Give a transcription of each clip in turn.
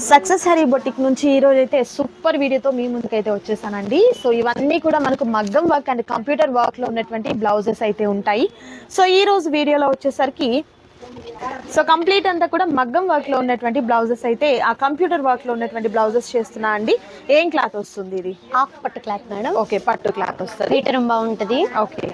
Success హరీ boutique నుంచి ఈ రోజు అయితే సూపర్ వీడియోతో మీ ముందుకైతే వచ్చేసానండి. సో ఇవన్నీ కూడా మనకు మగ్గం వర్క్ అండ్ కంప్యూటర్ వర్క్ లో ఉన్నటువంటి బ్లౌజెస్ అయితే ఉంటాయి. సో ఈ రోజు వీడియోలో వచ్చేసరికి కంప్లీట్ అంతా కూడా మగ్గం వర్క్ లో ఉన్నటువంటి బ్లౌజెస్ అయితే ఆ కంప్యూటర్ వర్క్ లో ఉన్నటువంటి బ్లౌజెస్ చేస్తున్నా అండి. ఏం క్లాత్ వస్తుంది ఇది? హాఫ్ పట్టు క్లాత్ మేడం. ఓకే, పట్టు క్లాత్ వస్తుంది. మీటర్ బాగుంటది. ఓకే,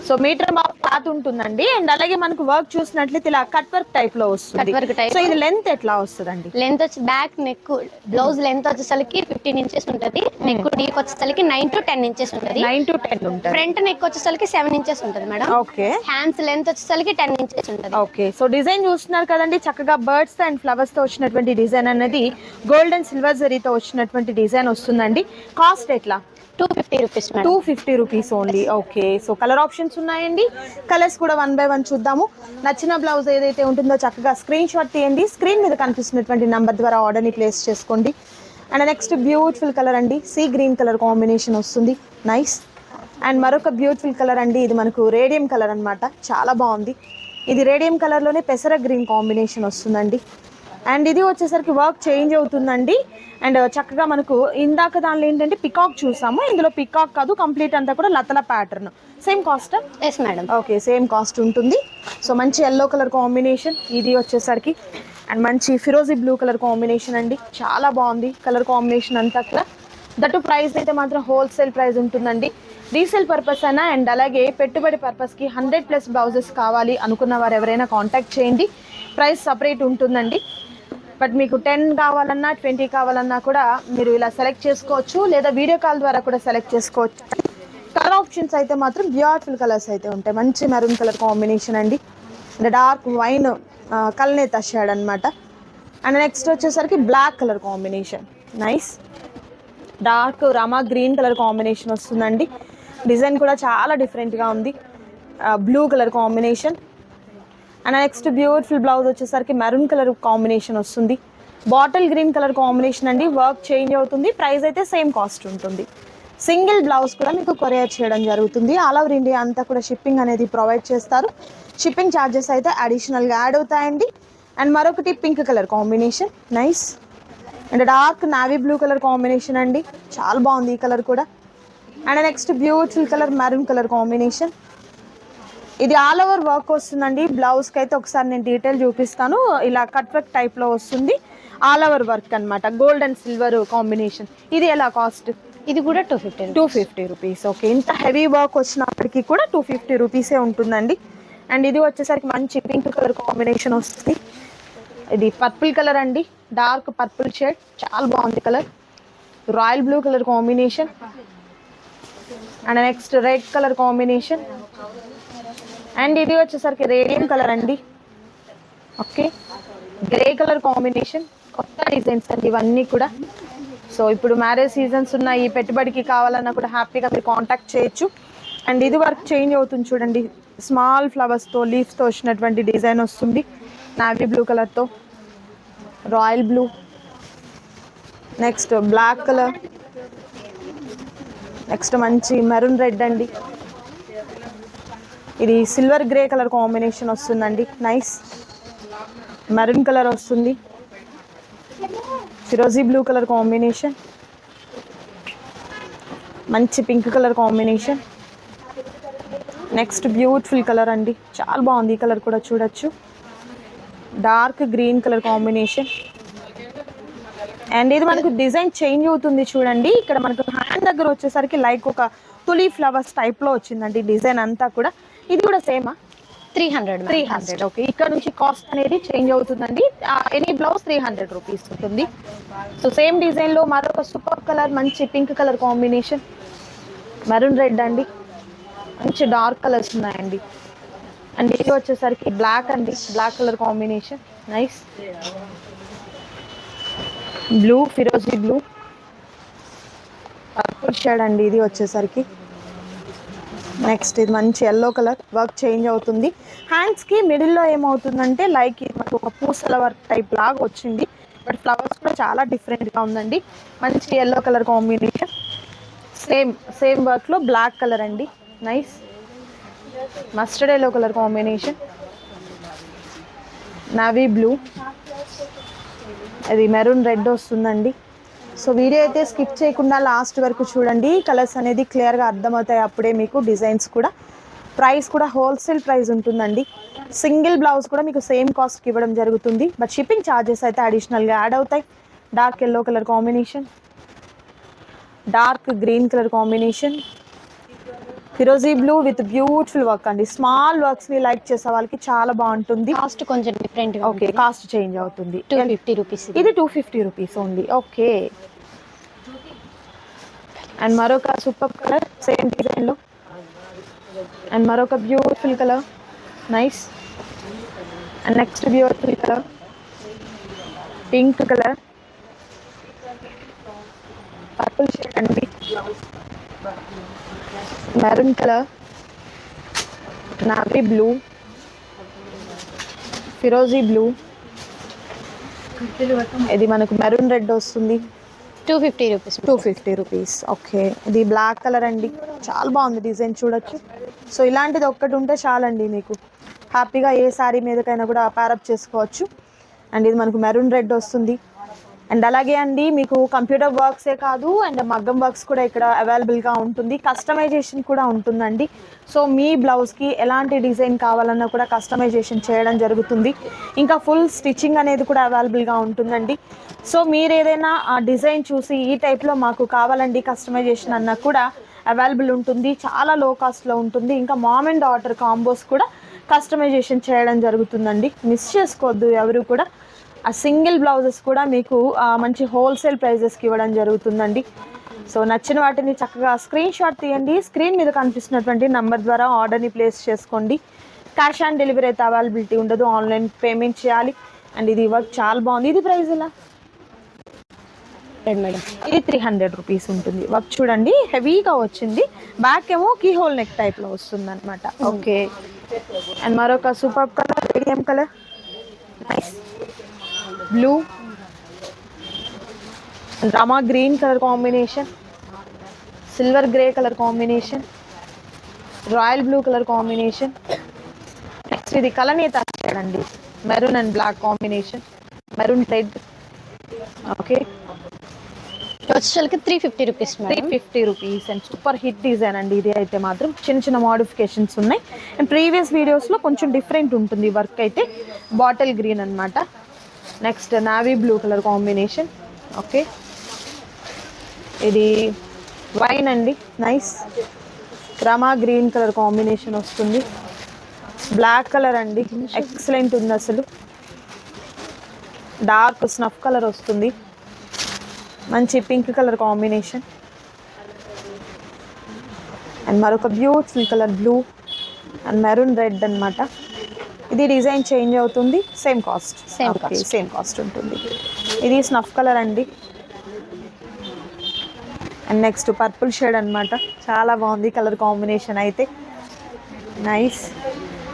సో మీటర్ క్లాత్ ఉంటుందండి. అండ్ అలాగే మనకు వర్క్ చూసినట్లయితే ఇలా కట్ వర్క్ టైప్ లో వస్తుంది. సో ఇది లెంత్ ఎట్లా వస్తుందండి? లెంత్ వచ్చి బ్యాక్ నెక్ బ్లౌజ్ లెంత్ వచ్చేసరికి 15 ఇంచెస్ ఉంటది. నెక్ డీప్ వచ్చేసరికి 9 to 10 ఇంచెస్ ఉంటది. 9 to 10 ఉంటుంది. ఫ్రంట్ నెక్ వచ్చేసరికి 7 ఇంచెస్ ఉంటది మేడం. ఓకే. హ్యాండ్స్ లెంత్ వచ్చేసరికి 10 ఇంచెస్ ఉంటది. ఓకే, సో డిజైన్ చూస్తున్నారు కదండి, చక్కగా బర్డ్స్ అండ్ ఫ్లవర్స్ తో వచ్చినటువంటి డిజైన్ అనేది గోల్డ్ అండ్ సిల్వర్ జరీతో వచ్చినటువంటి డిజైన్ వస్తుందండి. కాస్ట్ ఎట్లా? 250 rupees madam. 250 rupees only. Okay, so colour options ఉన్నాయండి. కలర్స్ కూడా 1 by 1 చూద్దాము. నచ్చిన బ్లౌజ్ ఏదైతే ఉంటుందో చక్కగా స్క్రీన్ షాట్ తీయండి. స్క్రీన్ మీద కనిపిస్తున్నటువంటి నంబర్ ద్వారా ఆర్డర్ని ప్లేస్ చేసుకోండి. అండ్ నెక్స్ట్ బ్యూటిఫుల్ కలర్ అండి, సీ గ్రీన్ కలర్ కాంబినేషన్ వస్తుంది. నైస్. అండ్ మరొక బ్యూటిఫుల్ కలర్ అండి, ఇది మనకు రేడియం కలర్ అనమాట. చాలా బాగుంది. ఇది రేడియం కలర్లోనే పెసర గ్రీన్ కాంబినేషన్ వస్తుందండి. అండ్ ఇది వచ్చేసరికి వర్క్ చేంజ్ అవుతుందండి. అండ్ చక్కగా మనకు ఇందాక దానిలో ఏంటంటే పికాక్ చూసాము, ఇందులో పికాక్ కాదు, కంప్లీట్ అంతా కూడా లతల pattern. Same cost? Yes madam. Okay, same cost ఉంటుంది. సో మంచి ఎల్లో కలర్ కాంబినేషన్ ఇది వచ్చేసరికి. అండ్ మంచి ఫిరోజీ బ్లూ కలర్ కాంబినేషన్ అండి. చాలా బాగుంది కలర్ కాంబినేషన్ అంతా కూడా. దట్టు ప్రైస్ అయితే మాత్రం హోల్సేల్ ప్రైస్ ఉంటుందండి. రీసేల్ పర్పస్ అయినా అండ్ అలాగే పెట్టుబడి పర్పస్కి 100+ బ్లౌజెస్ కావాలి అనుకున్న వారు ఎవరైనా కాంటాక్ట్ చేయండి. ప్రైస్ సపరేట్ ఉంటుందండి. బట్ మీకు 10 కావాలన్నా 20 కావాలన్నా కూడా మీరు ఇలా సెలెక్ట్ చేసుకోవచ్చు, లేదా వీడియో కాల్ ద్వారా కూడా సెలెక్ట్ చేసుకోవచ్చు. కలర్ ఆప్షన్స్ అయితే మాత్రం బ్యూటిఫుల్ కలర్స్ అయితే ఉంటాయి. మంచి మెరూన్ కలర్ కాంబినేషన్ అండి. అంటే డార్క్ వైన్ కల్నేత షేడ్ అనమాట. అండ్ నెక్స్ట్ వచ్చేసరికి black colour combination. Nice. Dark రామా గ్రీన్ కలర్ కాంబినేషన్ వస్తుందండి. డిజైన్ కూడా చాలా డిఫరెంట్గా ఉంది. Blue colour combination. And next beautiful blouse వచ్చేసరికి మెరూన్ కలర్ కాంబినేషన్ వస్తుంది. బాటిల్ గ్రీన్ కలర్ కాంబినేషన్ అండి. వర్క్ చేంజ్ అవుతుంది. ప్రైస్ అయితే సేమ్ కాస్ట్ ఉంటుంది. సింగిల్ బ్లౌజ్ కూడా మీకు కొరియర్ చేయడం జరుగుతుంది. ఆల్ ఓవర్ ఇండియా అంతా కూడా షిప్పింగ్ అనేది ప్రొవైడ్ చేస్తారు. షిప్పింగ్ ఛార్జెస్ అయితే అడిషనల్గా యాడ్ అవుతాయండి. అండ్ మరొకటి pink colour combination. Nice. And dark navy blue colour combination అండి. చాలా బాగుంది ఈ కలర్ కూడా. And next beautiful colour maroon colour combination. ఇది ఆల్ ఓవర్ వర్క్ వస్తుందండి. బ్లౌజ్కి అయితే ఒకసారి నేను డీటెయిల్ చూపిస్తాను. ఇలా కట్ వర్క్ టైప్లో వస్తుంది. ఆల్ ఓవర్ వర్క్ అనమాట. Gold and silver combination. ఇది ఎలా కాస్ట్? ఇది కూడా 250 రూపీస్. ఓకే, ఇంత హెవీ వర్క్ వచ్చినప్పటికీ కూడా 250 రూపీసే ఉంటుందండి. అండ్ ఇది వచ్చేసరికి మంచి పింక్ కలర్ కాంబినేషన్ వస్తుంది. ఇది పర్పుల్ కలర్ అండి, డార్క్ పర్పుల్ షేడ్. చాలా బాగుంది colour. Royal blue colour combination. And next red colour combination. And ఇది వచ్చేసరికి రేడియం కలర్ అండి. Okay, grey colour combination. కొత్త డిజైన్స్ అండి ఇవన్నీ కూడా. సో ఇప్పుడు మ్యారేజ్ సీజన్స్ ఉన్నాయి, పెట్టుబడికి కావాలన్నా కూడా హ్యాపీగా మీరు కాంటాక్ట్ చేయొచ్చు. అండ్ ఇది వర్క్ చేంజ్ అవుతుంది చూడండి. స్మాల్ ఫ్లవర్స్తో లీఫ్స్తో వచ్చినటువంటి డిజైన్ వస్తుంది. నావీ బ్లూ కలర్తో, royal blue, next black colour, next మంచి మెరూన్ రెడ్ అండి. ఇది సిల్వర్ గ్రే కలర్ కాంబినేషన్ వస్తుందండి. నైస్. మెరూన్ కలర్ వస్తుంది. ఫిరోజీ బ్లూ కలర్ కాంబినేషన్. మంచి pink colour combination. Next beautiful colour అండి. చాలా బాగుంది ఈ కలర్ కూడా, చూడొచ్చు. Dark green colour combination. And ఇది మనకు డిజైన్ చేంజ్ అవుతుంది చూడండి. ఇక్కడ మనకు హ్యాండ్ దగ్గర వచ్చేసరికి లైక్ ఒక తులీ ఫ్లవర్స్ టైప్లో వచ్చిందండి డిజైన్ అంతా కూడా. ఇది కూడా సేమా? 300. ఓకే, ఇక్కడ నుంచి కాస్ట్ అనేది చేంజ్ అవుతుందండి. ఎనీ బ్లౌజ్ 300 రూపీస్ ఉంటుంది. సో సేమ్ డిజైన్లో మరొక సూపర్ కలర్, మంచి pink colour combination, maroon red అండి. మంచి డార్క్ కలర్స్ ఉన్నాయండి. అండ్ ఇది వచ్చేసరికి బ్లాక్ అండి, black colour combination. Nice. Blue, ఫిరోజీ బ్లూ, పర్పుల్ షేడ్ అండి ఇది వచ్చేసరికి. నెక్స్ట్ ఇది మంచి ఎల్లో కలర్. వర్క్ చేంజ్ అవుతుంది. హ్యాండ్స్కి మిడిల్లో ఏమవుతుందంటే లైక్ మనకు ఒక పూసల వర్క్ టైప్ లాగా వచ్చింది. బట్ ఫ్లవర్స్ కూడా చాలా డిఫరెంట్గా ఉందండి. మంచి ఎల్లో కలర్ కాంబినేషన్. సేమ్ వర్క్లో బ్లాక్ కలర్ అండి. Nice. Mustard yellow colour combination, navy blue, అది మెరూన్ రెడ్ వస్తుందండి. సో వీడియో అయితే స్కిప్ చేయకుండా లాస్ట్ వరకు చూడండి, కలర్స్ అనేది క్లియర్గా అర్థమవుతాయి. అప్పుడే మీకు డిజైన్స్ కూడా, ప్రైస్ కూడా హోల్సేల్ ప్రైస్ ఉంటుందండి. సింగిల్ బ్లౌజ్ కూడా మీకు సేమ్ కాస్ట్కి ఇవ్వడం జరుగుతుంది, బట్ షిప్పింగ్ ఛార్జెస్ అయితే అడిషనల్గా యాడ్ అవుతాయి. Dark yellow colour combination, dark green colour combination, ఫిరోజీ బ్లూ విత్ బ్యూటిఫుల్ వర్క్ అండి. స్మాల్ వర్క్స్ని లైక్ చేసే వాళ్ళకి చాలా బాగుంటుంది. కాస్ట్ కొంచెం డిఫరెంట్. ఓకే, కాస్ట్ చేంజ్ అవుతుంది. 250 రూపీస్. ఇది 250 రూపీస్ ఓన్లీ. ఓకే, అండ్ మరొక సూపర్ కలర్ సేమ్ డిజైన్లో, అండ్ మరొక beautiful colour, nice. And next beautiful colour pink colour, purple shade అండి, మెరూన్ కలర్, నావీ బ్లూ, ఫిరోజీ బ్లూ, ఇది మనకు మెరూన్ రెడ్ వస్తుంది. 250 రూపీస్. 250 రూపీస్. ఓకే, ఇది బ్లాక్ కలర్ అండి, చాలా బాగుంది డిజైన్, చూడొచ్చు. సో ఇలాంటిది ఒక్కటి ఉంటే చాలండి, మీకు హ్యాపీగా ఏ శారీ మీదకైనా కూడా ప్యారప్ చేసుకోవచ్చు. అండ్ ఇది మనకు మెరూన్ రెడ్ వస్తుంది. అండ్ అలాగే అండి, మీకు కంప్యూటర్ వర్క్సే కాదు, అండ్ మగ్గం వర్క్స్ కూడా ఇక్కడ అవైలబుల్గా ఉంటుంది. కస్టమైజేషన్ కూడా ఉంటుందండి. సో మీ బ్లౌజ్కి ఎలాంటి డిజైన్ కావాలన్నా కూడా కస్టమైజేషన్ చేయడం జరుగుతుంది. ఇంకా ఫుల్ స్టిచ్చింగ్ అనేది కూడా అవైలబుల్గా ఉంటుందండి. సో మీరు ఏదైనా ఆ డిజైన్ చూసి ఈ టైప్లో మాకు కావాలండి కస్టమైజేషన్ అన్నా కూడా అవైలబుల్ ఉంటుంది. చాలా లో కాస్ట్లో ఉంటుంది. ఇంకా మామ్ అండ్ డాటర్ కాంబోస్ కూడా కస్టమైజేషన్ చేయడం జరుగుతుందండి. మిస్ చేసుకోవద్దు ఎవరు కూడా. ఆ సింగిల్ బ్లౌజెస్ కూడా మీకు మంచి హోల్సేల్ ప్రైజెస్కి ఇవ్వడం జరుగుతుందండి. సో నచ్చిన వాటిని చక్కగా స్క్రీన్ షాట్ తీయండి. స్క్రీన్ మీద కనిపిస్తున్నటువంటి నెంబర్ ద్వారా ఆర్డర్ని ప్లేస్ చేసుకోండి. క్యాష్ ఆన్ డెలివరీ అయితే అవైలబిలిటీ ఉండదు, ఆన్లైన్ పేమెంట్ చేయాలి. అండ్ ఇది వర్క్ చాలా బాగుంది. ఇది ప్రైస్ ఎలా మేడం? ఇది 300 రూపీస్ ఉంటుంది. వర్క్ చూడండి హెవీగా వచ్చింది. బ్యాక్ ఏమో కీ హోల్ నెక్ టైప్లో వస్తుంది అనమాట. ఓకే, అండ్ మరొక super colour, medium colour, nice blue, rama green colour combination, silver grey colour combination, royal blue colour combination. Next ఇది కలనేత అండి, maroon and black combination, maroon red. Okay, వచ్చేసరికి 350 rupees. 350 rupees. And super hit design అండి ఇది అయితే మాత్రం. చిన్న చిన్న మోడిఫికేషన్స్ ఉన్నాయి. అండ్ ప్రీవియస్ వీడియోస్లో కొంచెం డిఫరెంట్ ఉంటుంది వర్క్ అయితే. బాటిల్ గ్రీన్ అనమాట. Next navy blue colour combination. Okay, ఇది వైన్ అండి, నైస్. రమా గ్రీన్ కలర్ కాంబినేషన్ వస్తుంది. బ్లాక్ కలర్ అండి, ఎక్సలెంట్ ఉంది అసలు. డార్క్ స్నఫ్ కలర్ వస్తుంది. మంచి పింక్ కలర్ కాంబినేషన్. అండ్ మరొక beautiful colour blue and maroon red అనమాట. ఇది డిజైన్ చేంజ్ అవుతుంది, సేమ్ కాస్ట్. సేమ్ కాస్ట్ ఉంటుంది. ఇది స్నఫ్ కలర్ అండి. అండ్ నెక్స్ట్ పర్పుల్ షేడ్ అనమాట. చాలా బాగుంది కలర్ కాంబినేషన్ అయితే, nice.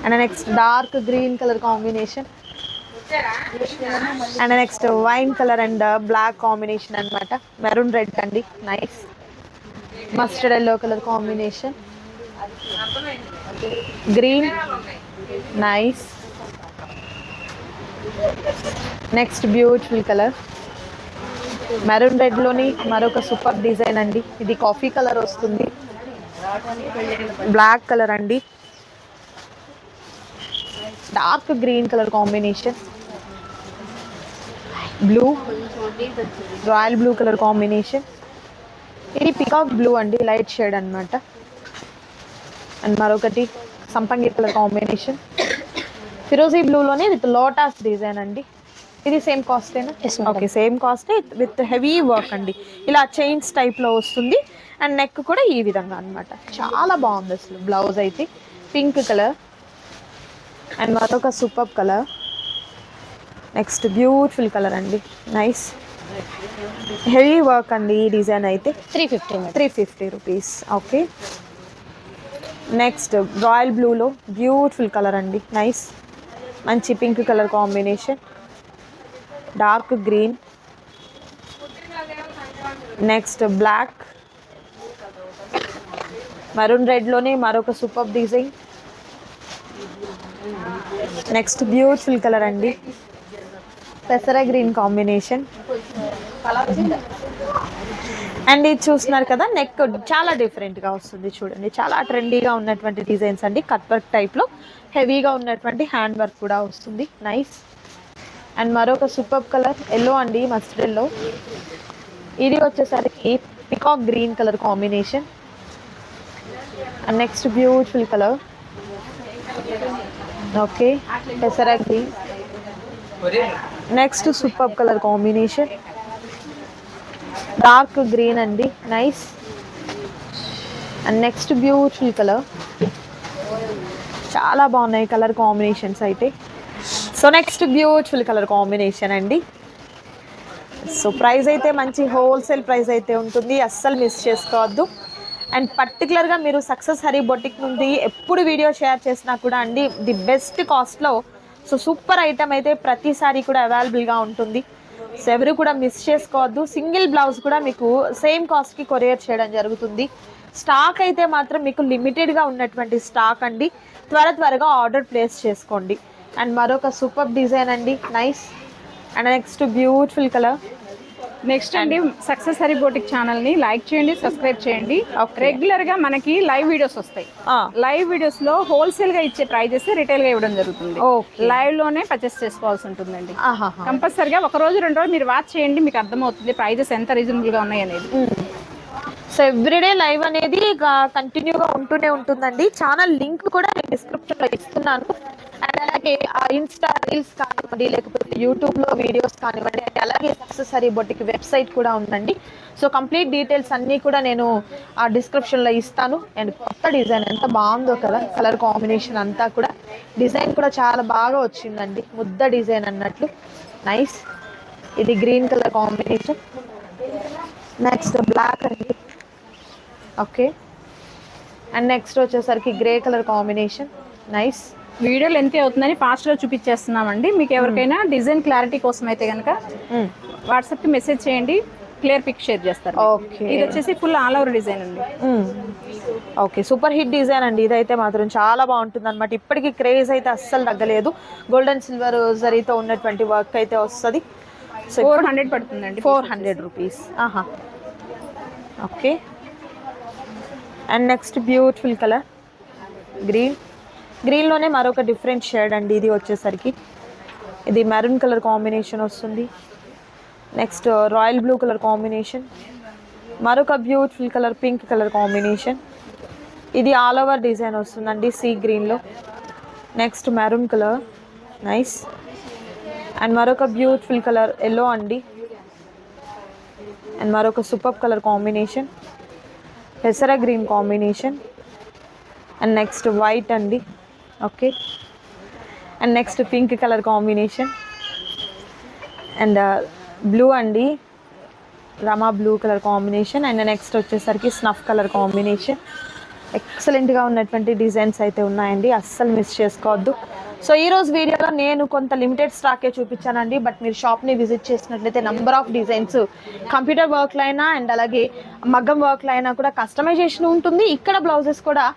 And next dark green colour combination. And next wine colour and black combination అనమాట. మెరూన్ రెడ్ అండి, nice. Mustard yellow colour combination, green, nice. Next beautiful colour maroon రెడ్లోని మరొక super design అండి. ఇది coffee colour వస్తుంది. Black colour అండి, dark green colour combination, blue, royal blue colour combination. ఇది peacock blue అండి, లైట్ షేడ్ అనమాట. అండ్ మరొకటి సంపంగి కలర్ కాంబినేషన్, ఫిరోజీ బ్లూలోనే విత్ లోటస్ డిజైన్ అండి. ఇది సేమ్ కాస్టేనా? Okay, same కాస్టే with heavy work అండి. ఇలా చైన్స్ టైప్లో వస్తుంది. అండ్ నెక్ కూడా ఈ విధంగా అనమాట. చాలా బాగుంది అసలు బ్లౌజ్ అయితే. పింక్ కలర్ అండ్ మరొక super colour. Next beautiful colour అండి, నైస్. హెవీ వర్క్ అండి ఈ డిజైన్ అయితే. 350 రూపీస్. ఓకే, నెక్స్ట్ రాయల్ బ్లూలో బ్యూటిఫుల్ కలర్ అండి, నైస్. మంచి pink colour combination, dark green. Next black, maroon రెడ్లోనే మరొక super design. Next beautiful colour అండి, పెసర గ్రీన్ కాంబినేషన్. అండ్ ఇది చూస్తున్నారు కదా, నెక్ చాలా డిఫరెంట్గా వస్తుంది చూడండి. చాలా ట్రెండీగా ఉన్నటువంటి డిజైన్స్ అండి. కట్ వర్క్ టైప్లో హెవీగా ఉన్నటువంటి హ్యాండ్ వర్క్ కూడా వస్తుంది. నైస్. అండ్ మరొక సూపర్ కలర్ ఎల్లో అండి, మస్టర్డ్ ఎల్లో. ఇది వచ్చేసరికి peacock green colour combination. And next beautiful colour. Okay, పెసర green. Next super colour combination, dark green అండి. Nice. And next beautiful colour. చాలా బాగున్నాయి కలర్ కాంబినేషన్స్ అయితే. So next beautiful colour combination అండి. So price అయితే మంచి హోల్సేల్ ప్రైస్ అయితే ఉంటుంది, అస్సలు మిస్ చేసుకోవద్దు. అండ్ పర్టికులర్గా మీరు సక్సెస్ హరీ బొటిక్ నుండి ఎప్పుడు వీడియో షేర్ చేసినా కూడా అండి ది బెస్ట్ కాస్ట్లో సో సూపర్ ఐటమ్ అయితే ప్రతిసారి కూడా అవైలబుల్గా ఉంటుంది. సో ఎవరు కూడా మిస్ చేసుకోవద్దు. సింగిల్ బ్లౌజ్ కూడా మీకు సేమ్ కాస్ట్కి కొరియర్ చేయడం జరుగుతుంది. స్టాక్ అయితే మాత్రం మీకు లిమిటెడ్గా ఉన్నటువంటి స్టాక్ అండి. త్వరగా ఆర్డర్ ప్లేస్ చేసుకోండి. అండ్ మరొక సూపర్ డిజైన్ అండి. Nice. And next beautiful colour. Next అండి, సక్సెస్ హరీ బొటిక్ ఛానల్ ని లైక్ చేయండి, సబ్స్క్రైబ్ చేయండి. రెగ్యులర్ గా మనకి లైవ్ వీడియోస్ వస్తాయి. లైవ్ వీడియోస్ లో హోల్సేల్ గా ఇచ్చే ప్రైజెస్ రిటైల్ గా ఇవ్వడం జరుగుతుంది. లైవ్ లోనే పర్చేస్ చేసుకోవాల్సి ఉంటుందండి. కంపల్సరిగా ఒక రోజు 2 రోజులు మీరు వాచ్ చేయండి, మీకు అర్థమవుతుంది ప్రైజెస్ ఎంత రీజనబుల్ గా ఉన్నాయి అనేది. సో ఎవ్రీడే లైవ్ అనేది కంటిన్యూగా ఉంటూనే ఉంటుందండి. ఛానల్ లింక్ కూడా నేను డిస్క్రిప్షన్లో ఇస్తున్నాను. అండ్ అలాగే ఇన్స్టా రీల్స్ కానివ్వండి, లేకపోతే యూట్యూబ్లో వీడియోస్ కానివ్వండి, అలాగే సక్సెస్ హరీ బొటిక్ వెబ్సైట్ కూడా ఉందండి. సో కంప్లీట్ డీటెయిల్స్ అన్నీ కూడా నేను ఆ డిస్క్రిప్షన్లో ఇస్తాను. అండ్ కొత్త డిజైన్ ఎంత బాగుందో కదా, కలర్ కాంబినేషన్ అంతా కూడా. డిజైన్ కూడా చాలా బాగా వచ్చిందండి, ముద్ద డిజైన్ అన్నట్లు. నైస్. ఇది green colour combination. Next black అండి. ఓకే. అండ్ నెక్స్ట్ వచ్చేసరికి grey colour combination. Nice. Video length అవుతుందని ఫాస్ట్ గా చూపించేస్తున్నామండి. మీకు ఎవరికైనా డిజైన్ క్లారిటీ కోసం అయితే కనుక వాట్సాప్ కి మెసేజ్ చేయండి, క్లియర్ పిక్ షేర్ చేస్తారు. ఓకే. ఇది వచ్చేసి ఫుల్ ఆల్ ఓవర్ డిజైన్ అండి. ఓకే, సూపర్ హిట్ డిజైన్ అండి. ఇదైతే మాత్రం చాలా బాగుంటుంది అనమాట. ఇప్పటికీ క్రేజ్ అయితే అస్సలు తగ్గలేదు. గోల్డెన్ సిల్వర్ జరీతో ఉన్నటువంటి వర్క్ అయితే వస్తుంది. సో 400 పడుతుందండి. 400 rupees. Okay. And next beautiful colour గ్రీన్లోనే మరొక డిఫరెంట్ షేడ్ అండి. ఇది వచ్చేసరికి ఇది మెరూన్ కలర్ కాంబినేషన్ వస్తుంది. Next royal blue colour combination. మరొక beautiful colour pink colour combination. ఇది ఆల్ ఓవర్ డిజైన్ వస్తుందండి సీ గ్రీన్లో. Next maroon colour. Nice. And మరొక బ్యూటిఫుల్ కలర్ ఎల్లో అండి. అండ్ మరొక సూపర్ కలర్ కాంబినేషన్ పెసర green combination. And next white అండి. Okay. And next pink colour combination. And blue అండి, రమా blue colour combination. And next వచ్చేసరికి snuff colour combination. ఎక్సలెంట్గా ఉన్నటువంటి డిజైన్స్ అయితే ఉన్నాయండి, అస్సలు మిస్ చేసుకోవద్దు. సో ఈరోజు వీడియోలో నేను కొంత లిమిటెడ్ స్టాకే చూపించానండి. బట్ మీరు షాప్ని విజిట్ చేసినట్లయితే నెంబర్ ఆఫ్ డిజైన్స్ కంప్యూటర్ వర్క్లో అయినా అండ్ అలాగే మగ్గం వర్క్లో అయినా కూడా కస్టమైజేషన్ ఉంటుంది. ఇక్కడ బ్లౌజెస్ కూడా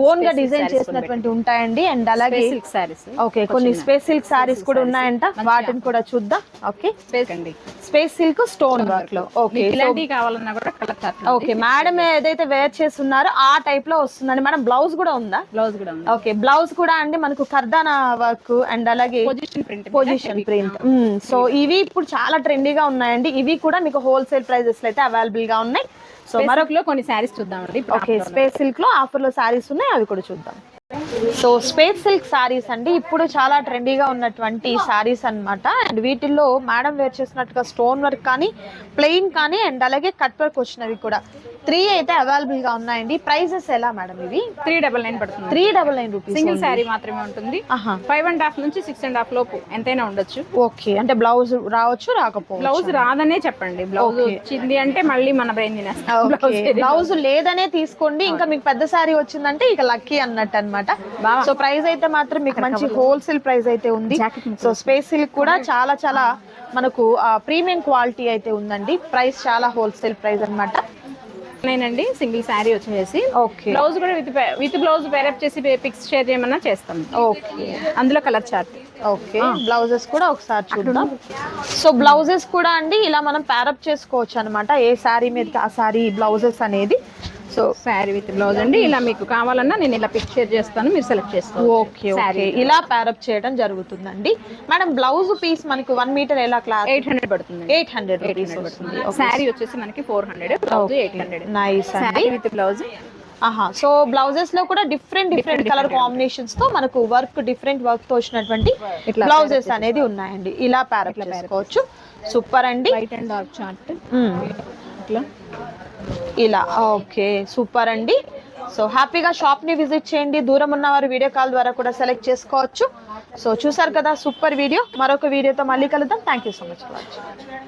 ఓన్గా డిజైన్ చేసినటువంటి ఉంటాయండి. అండ్ అలాగే సిల్క్ సారీస్. ఓకే, కొన్ని స్పేస్ సిల్క్ సారీస్ కూడా ఉన్నాయంట, వాటిని కూడా చూద్దాం. Okay. Space silk stone work లో. ఓకే, ఇలాంటివి కావాలన్నా కూడా కలర్ చార్ట్. ఓకే, మేడం ఏదైతే వేర్ చేస్తున్నారో ఆ టైప్ లో వస్తుందండి. మేడం బ్లౌజ్ కూడా ఉందా? బ్లౌజ్ కూడా ఉంది. ఓకే, బ్లౌజ్ కూడా అండి మనకు కర్దానా వర్క్ అండ్ అలాగే పొజిషన్ ప్రింట్. సో ఇవి ఇప్పుడు చాలా ట్రెండీగా ఉన్నాయండి. ఇవి కూడా మీకు హోల్సేల్ ప్రైజెస్ లో అయితే అవైలబుల్ గా ఉన్నాయి. సో మరొకలో కొన్ని శారీస్ చూద్దామండి. ఓకే, స్పేస్ సిల్క్ లో ఆఫర్ లో శారీస్ ఉన్నాయి, అవి కూడా చూద్దాం. సో స్పేస్ సిల్క్ శారీస్ అండి ఇప్పుడు చాలా ట్రెండీగా ఉన్నటువంటి శారీస్ అన్నమాట. అండ్ వీటిల్లో మేడం వేర్ చేసినట్టుగా స్టోన్ వర్క్ కానీ ప్లెయిన్ కానీ అండ్ అలాగే కట్ వర్క్ వచ్చినవి కూడా 3 అయితే అవైలబుల్ గా ఉన్నాయండి. ప్రైజెస్ ఎలా మేడం? ఇవి 399 పడుతుంది. 399 రూపీస్. సింగిల్ శారీ మాత్రమే ఉంటుంది. 5.5 నుంచి 6.5 లోపు ఎంతైనా ఉండొచ్చు. ఓకే, అంటే బ్లౌజ్ రావచ్చు రాకపోవచ్చు. బ్లౌజ్ రాదనే చెప్పండి. బ్లౌజ్ వచ్చింది అంటే మళ్ళీ మన బ్రెయిన్ తినేస్తాం. బ్లౌజ్ లేదనే తీసుకోండి. ఇంకా మీకు పెద్ద శారీ వచ్చిందంటే ఇక లక్కీ అన్నట్టు అన్నమాట. సో ప్రైస్ అయితే మాత్రం మీకు మంచి హోల్సేల్ ప్రైస్ అయితే ఉంది. సో స్పేస్ సిల్క్ కూడా చాలా చాలా మనకు ప్రీమియం క్వాలిటీ అయితే ఉందండి. ప్రైస్ చాలా హోల్సేల్ ప్రైస్ అన్నమాట. నేనండి సింగిల్ శారీ వచ్చేసి బ్లౌజ్ కూడా విత్ బ్లౌజ్ పేరప్ చేసి పిక్స్ షేర్ చేయమన్నా చేస్తాం. ఓకే, అందులో కలర్ చార్ట్. ఓకే బ్లౌజెస్ కూడా ఒకసారి చూద్దాం. సో బ్లౌజెస్ కూడా అండి ఇలా మనం ప్యారప్ చేసుకోవచ్చు అనమాట, ఏ శారీ మీదకి ఆ శారీ బ్లౌజెస్ అనేది. సో శారీ విత్ బ్లౌజ్ అండి. ఇలా మీకు కావాలన్నా నేను ఇలా పిక్చర్ చేస్తాను, మీరు సెలెక్ట్ చేసుకోవచ్చు. ఓకే ఓకే ఇలా ప్యారప్ చేయడం జరుగుతుందండి. మేడం బ్లౌజ్ పీస్ మనకు 1 మీటర్ ఎలా క్లాత్ 800 పడుతుంది. 800 రూపీస్ వస్తుంది. శారీ వచ్చేసి మనకి 400, బ్లౌజ్ 800. నైస్ అండి. Sari with blouse. So blouses లో కూడా డిఫరెంట్ కలర్ కాంబినేషన్స్ తో మనకు డిఫరెంట్ వర్క్ తో వచ్చినటువంటి బ్లౌజెస్ అనేది ఉన్నాయండి. ఇలా ప్యారప్ చేసుకోవచ్చు. సూపర్ అండి. వైట్ అండ్ డార్క్ చార్ట్ ఇట్లా ఇలా ఓకే సూపర్ అండి. సో హ్యాపీగా షాప్ ని విజిట్ చేయండి. దూరం ఉన్నవారు వీడియో కాల్ ద్వారా కూడా సెలెక్ట్ చేసుకోవచ్చు. సో చూసారు కదా సూపర్ వీడియో. మరొక వీడియోతో మళ్ళీ కలుద్దాం. Thank you so much for watching.